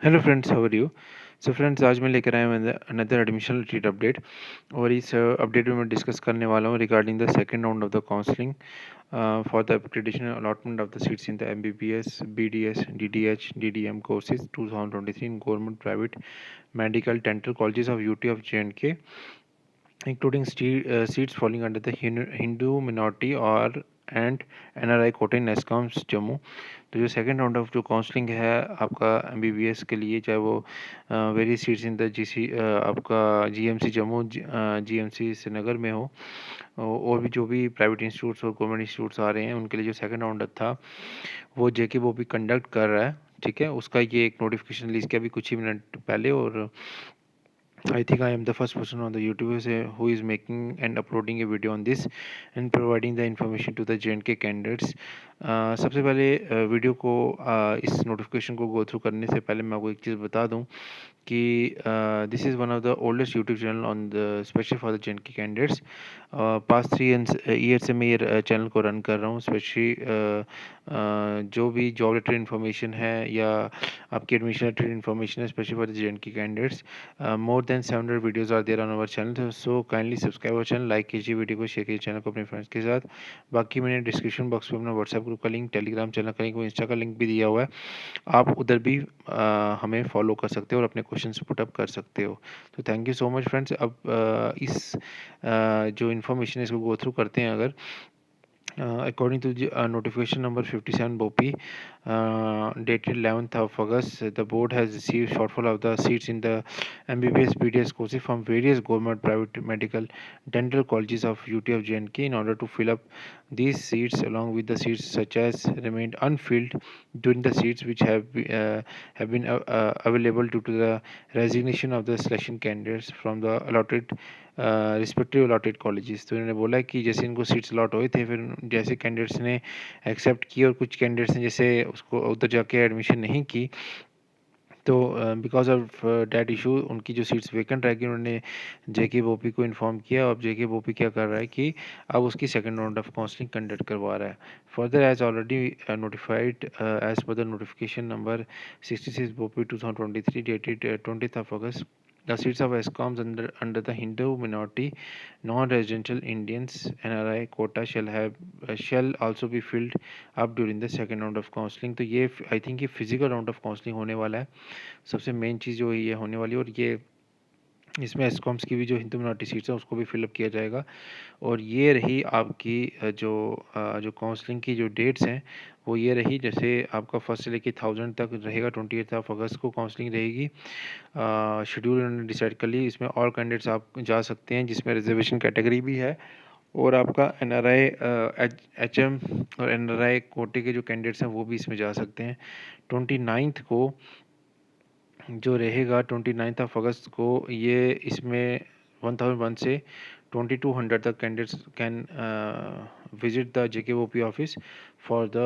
Hello friends, how are you? So friends, आज मैं लेकर आया हूँ अनदर एडमिशन रीट अपडेट। और इस अपडेट में मैं डिस्कस करने वाला हूँ regarding the second round of the counselling for the accreditation allotment of the seats in the MBBS, BDS, DDH, DDM courses 2023 in government private medical dental colleges of UT of J&K, including seats falling under the Hindu minority or and NRI quota in ASCOMS Jammu. तो जो second round of जो counselling है आपका MBBS के लिए, चाहे वो various seats in the GC आपका GMC जम्मू, GMC श्रीनगर में हो, और भी जो भी प्राइवेट इंस्टीट्यूट्स और गवर्नमेंट इंस्टीट्यूट्स आ रहे हैं उनके लिए जो सेकंड राउंड था वो JK वो भी कंडक्ट कर रहा है। ठीक है, उसका ये एक नोटिफिकेशन रिलीज़ किया अभी कुछ ही मिनट पहले। और I think I am the first person on the YouTube who is making and uploading a video on this and providing the information to the JNK candidates. सबसे पहले वीडियो को इस notification को गो थ्रू करने से पहले मैं आपको एक चीज़ बता दूं कि this is one of the oldest YouTube channel on the special for the JNK candidates. Past 3 year से मैं ये चैनल को रन कर रहा हूँ, स्पेशली जो भी जॉब रिलेटेड इन्फॉर्मेशन है या आपकी एडमिशन रिलेटेड इन्फॉर्मेशन है, specially for the JNK candidates. More than 700 videos are there on our channel, so kindly subscribe our channel, like कीजिए वीडियो को, शेयर कीजिए चैनल को अपने फ्रेंड्स के साथ। बाकी मैंने डिस्क्रिप्शन बॉक्स में अपना व्हाट्सएप ग्रुप का लिंक, टेलीग्राम चैनल का लिंक और इंस्टा का लिंक भी दिया हुआ है। आप उधर भी हमें फॉलो कर सकते हो और अपने क्वेश्चन पुटअप कर सकते हो। तो thank you so much friends. अब इस जो इन्फॉर्मेशन है इसको गो थ्रू करते हैं। अगर according to the notification number 57 BOPI, dated 11th of August, the board has received shortfall of the seats in the MBBS BDS courses from various government, private medical, dental colleges of UT of JNK. In order to fill up these seats, along with the seats such as remained unfilled during the seats which have been available due to the resignation of the selection candidates from the allotted respective allotted colleges. तो इन्होंने बोला कि जैसे इनको seats allot हुए थे, फिर जैसे कैंडिडेट्स ने एक्सेप्ट की और कुछ कैंडिडेट्स ने जैसे उसको उधर जाके एडमिशन नहीं की, तो बिकॉज ऑफ डैट इशू उनकी जो सीट्स वेकेंट रह गई। उन्होंने JK बोपी को इन्फॉर्म किया और JK बोपी क्या कर रहा है कि अब उसकी second round of counselling conduct करवा रहा है। Further as already notified as per the notification number 66 BOPEE 2023 dated 20th of August, the seats of ESCOMs under the Hindu minority non-residential Indians NRI quota shall also be filled up during the second round of counseling। तो ये I think ये physical round of counselling होने वाला है। सबसे main चीज़ जो ये होने वाली है, और ये इसमें एस्कॉम्स की भी जो हिंदू मिनॉरिटी सीट्स हैं उसको भी फिलअप किया जाएगा। और ये रही आपकी जो काउंसलिंग की जो डेट्स हैं वो ये रही। जैसे आपका फर्स्ट से लेके 1000 तक रहेगा, 28 अगस्त को काउंसलिंग रहेगी। शेड्यूल उन्होंने डिसाइड कर ली, इसमें ऑल कैंडिडेट्स आप जा सकते हैं जिसमें रिजर्वेशन कैटेगरी भी है। और आपका NRI HM और NRI कोटे के जो कैंडिडेट्स हैं वो भी इसमें जा सकते हैं। 29 को जो रहेगा, 29 अगस्त को, ये इसमें 1001 से 2200 तक candidates can visit the JKOP office for the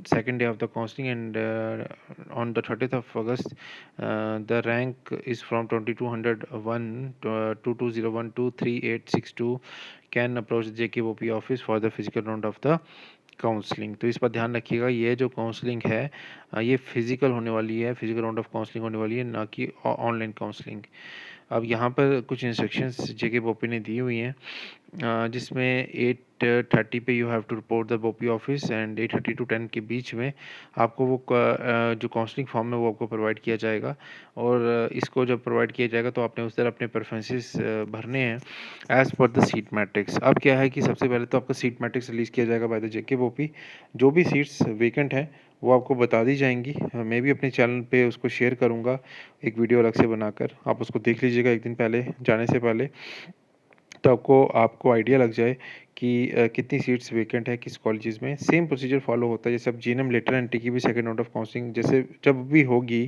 second day of the counseling, and on the 30th of August, the rank is from 2201 to 2201 to 3862 can approach the JKOP office for the physical round of the counselling. तो इस पर ध्यान रखिएगा, ये जो counselling है ये physical होने वाली है, फिजिकल राउंड ऑफ काउंसलिंग होने वाली है, ना कि ऑनलाइन काउंसलिंग। अब यहाँ पर कुछ इंस्ट्रक्शंस JK बोपी ने दी हुई हैं, जिसमें 8:30 पे you have to report the BOPEE office, and 8:30 to 10 के बीच में आपको वो जो काउंसलिंग फॉर्म है वो आपको प्रोवाइड किया जाएगा। और इसको जब प्रोवाइड किया जाएगा तो आपने उस तरह अपने प्रेफरेंसेस भरने हैं as per the seat matrix. अब क्या है कि सबसे पहले तो आपका सीट मैट्रिक्स रिलीज़ किया जाएगा बाय द JK बोपी। जो भी सीट्स वेकेंट हैं वो आपको बता दी जाएंगी। मैं भी अपने चैनल पे उसको शेयर करूँगा एक वीडियो अलग से बनाकर, आप उसको देख लीजिएगा एक दिन पहले जाने से पहले, तो आपको आपको आइडिया लग जाए कि कितनी सीट्स वेकेंट है किस कॉलेजेस में। सेम प्रोसीजर फॉलो होता है जैसे अब GNM लेटर एंट्री की भी सेकंड राउंड ऑफ काउंसलिंग जैसे जब भी होगी।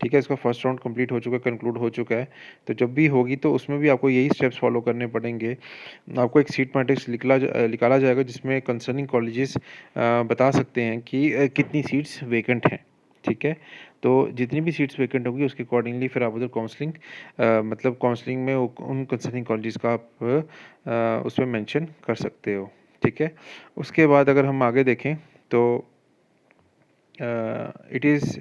ठीक है, इसका फर्स्ट राउंड कंप्लीट हो चुका है, कंक्लूड हो चुका है, तो जब भी होगी तो उसमें भी आपको यही स्टेप्स फॉलो करने पड़ेंगे। आपको एक सीट मैट्रिक्स निकाला जाएगा जिसमें कंसर्निंग कॉलेजेस बता सकते हैं कि कितनी सीट्स वेकेंट हैं। ठीक है, तो जितनी भी सीट्स वेकेंट होगी उसके अकॉर्डिंगली फिर आप उधर काउंसलिंग मतलब काउंसलिंग में उन कंसर्निंग कॉलेजेस का आप उसमें मेंशन कर सकते हो। ठीक है, उसके बाद अगर हम आगे देखें तो it is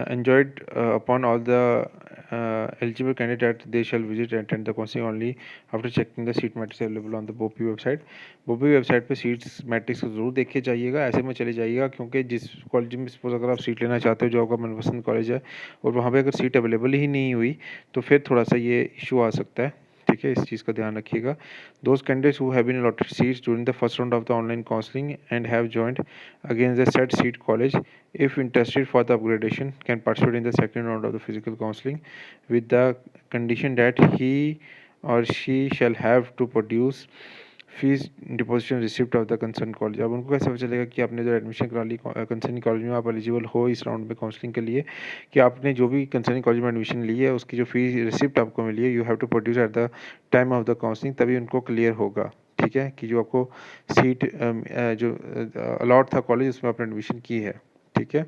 enjoyed upon all the eligible candidate they shall visit and attend the counseling only after checking the seat matrix available on the BOPI website. BOPI website पे सीट्स मैट्रिक्स को ज़रूर देख के जाइएगा, ऐसे में चले जाइएगा क्योंकि जिस कॉलेज में सपोज अगर आप सीट लेना चाहते हो जो आपका मनपसंद कॉलेज है और वहाँ पे अगर सीट अवेलेबल ही नहीं हुई तो फिर थोड़ा सा ये इशू आ सकता है। ठीक है, इस चीज़ का ध्यान रखिएगा। Those candidates who have been allotted seats during the first round of the online counselling and have joined against the set seat college if interested for the upgradation can participate in the second round of the physical counseling with the condition that he or she shall have to produce fees deposition receipt of the concern college. अब उनको कैसे पता चलेगा कि आपने जो admission करा ली concern college में आप एलिजिबल हो इस राउंड में काउंसलिंग के लिए, कि आपने जो भी कंसर्न कॉलेज में एडमिशन ली है उसकी जो फीस रिसिप्ट आपको मिली है you have to produce at the time of the counselling, तभी उनको क्लियर होगा। ठीक है, कि जो आपको सीट जो अलॉट था कॉलेज उसमें आपने एडमिशन की है। ठीक है,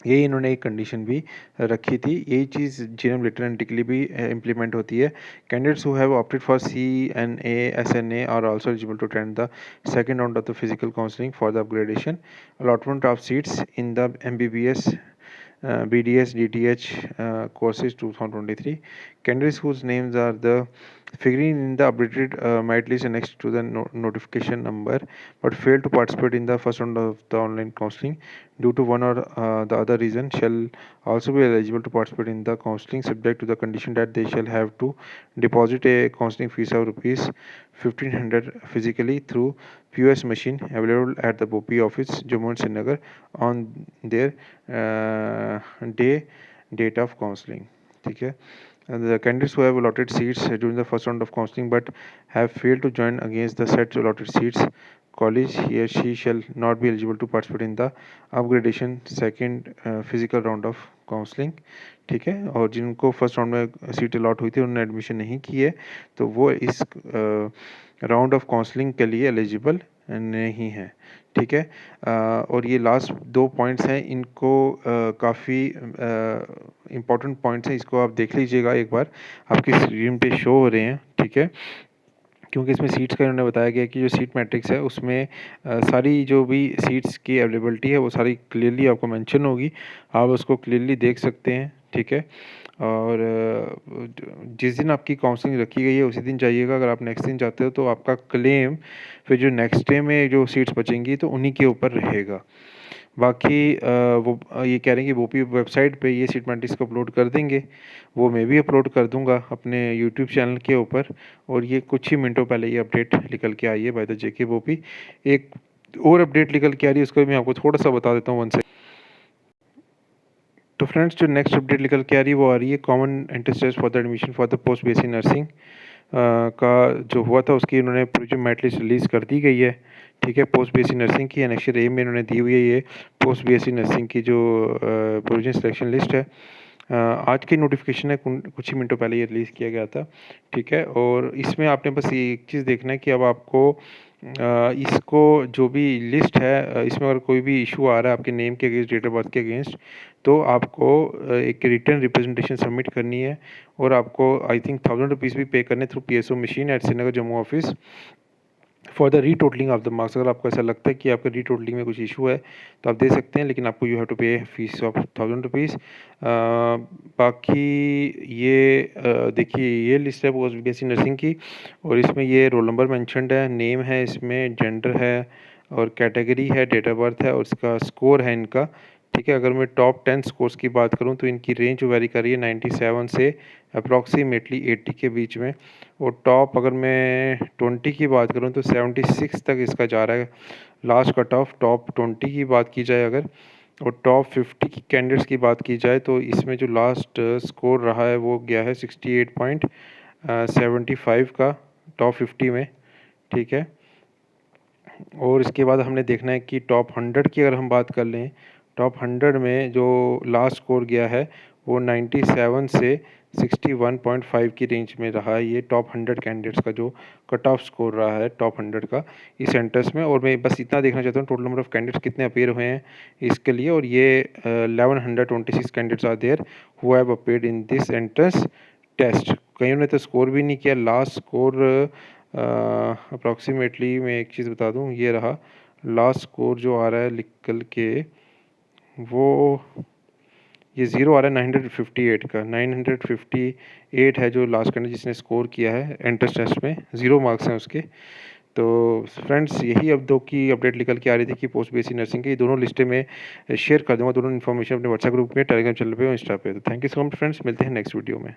यही इन्होंने एक कंडीशन भी रखी थी, यही चीज़ जीएम लिटरेंटिकली भी इम्प्लीमेंट होती है। Candidates who have opted for CNA SNA are also eligible to attend the second round of the physical counselling for the upgradation allotment of seats in the MBBS BDS DTH courses 2023. Candidates whose names are the figuring in the updated merit list next to the notification number but failed to participate in the first round of the online counseling due to one or the other reason shall also be eligible to participate in the counseling subject to the condition that they shall have to deposit a counseling fees of rupees 1500 physically through POS machine available at the BOPI office Jammu and Srinagar on their date of counseling. ठीक है, the candidates who have allotted seats during the first round of counseling but have failed to join against the set allotted seats college, he or she shall not be eligible to participate in the upgradation second physical round of counselling. ठीक है, और जिनको first round में seat allot हुई थी उन्होंने admission नहीं की है तो वो इस राउंड ऑफ काउंसलिंग के लिए एलिजिबल नहीं है। ठीक है, और ये लास्ट दो पॉइंट्स हैं, इनको काफ़ी इम्पोर्टेंट पॉइंट्स हैं, इसको आप देख लीजिएगा एक बार, आपकी स्क्रीन पे शो हो रहे हैं। ठीक है, क्योंकि इसमें सीट्स का इन्होंने बताया गया कि जो सीट मैट्रिक्स है उसमें सारी जो भी सीट्स की अवेलेबिलिटी है वो सारी क्लियरली आपको मेंशन होगी, आप उसको क्लियरली देख सकते हैं। ठीक है, और जिस दिन आपकी काउंसलिंग रखी गई है उसी दिन जाइएगा, अगर आप नेक्स्ट दिन जाते हो तो आपका क्लेम फिर जो नेक्स्ट डे में जो सीट्स बचेंगी तो उन्हीं के ऊपर रहेगा। बाकी वो ये कह रहे हैं कि वो भी वेबसाइट पे ये सीट मैट्रिक्स को अपलोड कर देंगे, वो मैं भी अपलोड कर दूंगा अपने यूट्यूब चैनल के ऊपर, और ये कुछ ही मिनटों पहले ये अपडेट निकल के आई है बाय द जेके बोपी। एक और अपडेट निकल के आ रही है उसको मैं आपको थोड़ा सा बता देता हूँ वन से। तो फ्रेंड्स, जो नेक्स्ट अपडेट निकल के आ रही है वो आ रही है common entrance test for the admission for the post BSc nursing का जो हुआ था उसकी उन्होंने पूरी जो मेरिट लिस्ट रिलीज़ कर दी गई है। ठीक है, पोस्ट BSc नर्सिंग की एनेक्चर ए में इन्होंने दी हुई है ये पोस्ट BSc नर्सिंग की जो प्रोविजन सिलेक्शन लिस्ट है। आज की नोटिफिकेशन है, कुछ ही मिनटों पहले ये रिलीज़ किया गया था। ठीक है, और इसमें आपने बस एक चीज़ देखना है कि अब आपको इसको जो भी लिस्ट है इसमें अगर कोई भी इशू आ रहा है आपके नेम के अगेंस्ट, डेट ऑफ बर्थ के अगेंस्ट, तो आपको एक रिटर्न रिप्रेजेंटेशन सबमिट करनी है और आपको आई थिंक 1000 रुपीज़ भी पे करने through PSO machine eight Srinagar Jammu office for the retotalling of the marks. अगर आपको ऐसा लगता है कि आपका रीटोटलिंग में कुछ इशू है तो आप दे सकते हैं, लेकिन आपको यू हैव टू पे फीस ऑफ 1000 रुपीज़। बाकी ये देखिए ये लिस्ट है पोस्ट BSc नर्सिंग की, और इसमें ये रोल नंबर मैंशनड है, नेम है, इसमें जेंडर है और कैटेगरी है, डेट ऑफ बर्थ है और इसका स्कोर है इनका। ठीक है, अगर मैं टॉप 10 स्कोर्स की बात करूं तो इनकी रेंज वेरी कर रही है 97 से अप्रॉक्सीमेटली 80 के बीच में, और टॉप अगर मैं 20 की बात करूं तो 76 तक इसका जा रहा है लास्ट कट ऑफ। टॉप 20 की बात की जाए अगर, और टॉप 50 की कैंडिडेट्स की बात की जाए तो इसमें जो लास्ट स्कोर रहा है वो गया है 68.75 का टॉप 50 में। ठीक है, और इसके बाद हमने देखना है कि टॉप 100 की अगर हम बात कर लें, टॉप 100 में जो लास्ट स्कोर गया है वो 97 से 61.5 की रेंज में रहा है। ये टॉप 100 कैंडिडेट्स का जो कट ऑफ स्कोर रहा है टॉप 100 का इस सेंटर्स में। और मैं बस इतना देखना चाहता हूँ टोटल नंबर ऑफ कैंडिडेट्स कितने अपीयर हुए हैं इसके लिए, और ये 1126 candidates are there who have appeared in this entrance test. कईयों ने तो स्कोर भी नहीं किया, लास्ट स्कोर अप्रॉक्सीमेटली मैं एक चीज़ बता दूं, ये रहा लास्ट स्कोर जो आ रहा है निकल के वो ये 0 आ रहा है 958 का, 958 है जो लास्ट कैंडिडेट जिसने स्कोर किया है एंट्रेंस टेस्ट में, 0 मार्क्स हैं उसके। तो फ्रेंड्स यही अब 2 की अपडेट निकल के आ रही थी कि पोस्ट बीएससी नर्सिंग की, ये दोनों लिस्टें मैं शेयर कर दूँगा, दोनों इन्फॉर्मेशन अपने व्हाट्सएप ग्रुप में, टेलीग्राम चैनल पे और इंस्टा पे। तो thank you so much friends, मिलते हैं नेक्स्ट वीडियो में।